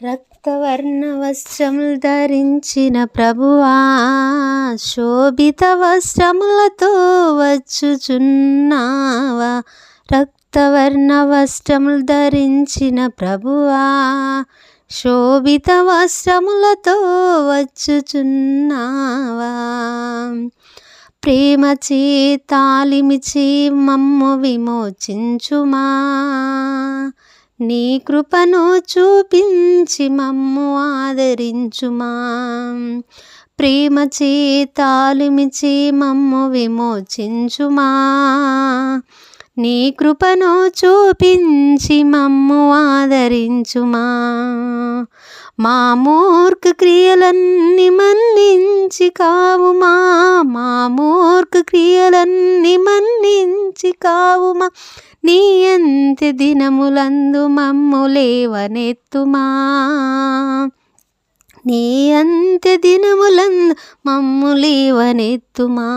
రక్తవర్ణ వస్త్రములు ధరించిన ప్రభువా, శోభిత వస్త్రములతో వచ్చుచున్నావా. రక్తవర్ణ వస్త్రములు ధరించిన ప్రభువా, శోభిత వస్త్రములతో వచ్చుచున్నావా. ప్రేమచే తాళిమిచి మమ్ము విమోచించుమా, నీ కృపను చూపించి మమ్ము ఆదరించుమా. ప్రేమచే తాళిమిచి మమ్ము విమోచించుమా, నీ కృపను చూపించి మమ్ము ఆదరించుమా. మా మూర్ఖ క్రియలన్నీ మన్నించి కావుమా, మా మూర్ఖ క్రియలన్నీ మన్నించి కావుమా. నీ అంత్య దినములందు మమ్ము లేవనెత్తుమా, నీ అంత్య దినములందు మమ్ము లేవనెత్తుమా.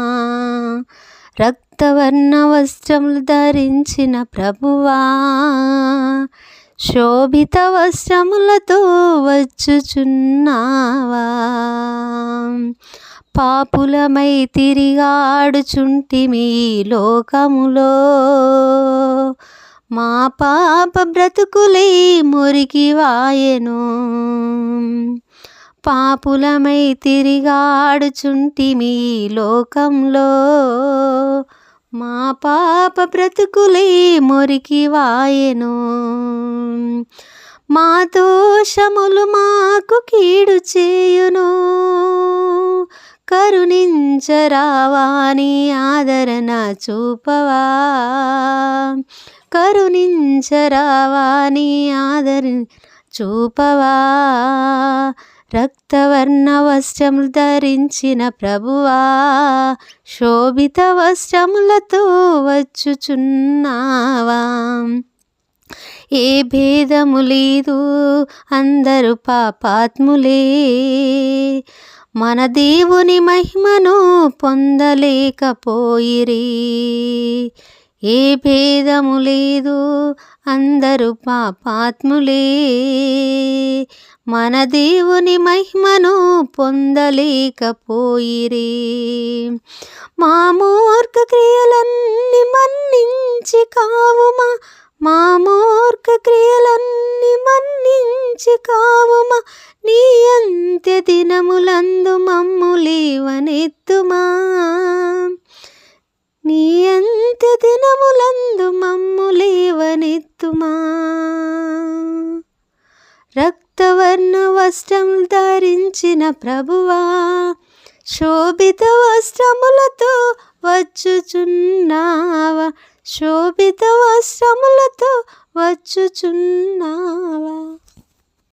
రక్తవర్ణ వస్త్రములు ధరించిన ప్రభువా, శోభిత వస్త్రములతో వచ్చుచున్నావా. పాపులమై తిరిగాడుచుంటిమి లోకములో, మా పాప బ్రతుకులే మురికి వాయెను. పాపులమై తిరిగాడుచుంటిమి లోకంలో, మా పాప బ్రతుకులే మురికి వాయెను. మా దోషములు మాకు కీడు చేయును, కరుణించరావా నీ ఆదరణ చూపవా. కరుణించరావా నీ ఆదరణ చూపవా. రక్తవర్ణ వస్త్రములు ధరించిన ప్రభువా, శోభిత వస్త్రములతో వచ్చుచున్నావా. ఏ భేదము లేదు, అందరూ పాపాత్ములే, మన దేవుని మహిమను పొందలేకపోయిరి. ఏ భేదము లేదు, అందరూ పాపాత్ములే, మన దేవుని మహిమను పొందలేకపోయిరి. మా మూర్ఖ క్రియలన్నీ మన్నించి కావుమా, మా మూర్ఖ క్రియలన్నీ మన్నించి కావుమా. నీ అంత్య దినములందు మమ్ము లేవనెత్తుమా, నీ అంత్య దినములందు మమ్ము లేవనెత్తుమా. రక్తవర్ణ వస్త్రములు ధరించిన ప్రభువా, శోభిత వస్త్రములతో వచ్చుచున్నావా. శోభిత వస్త్రములతో వచ్చుచున్నావా.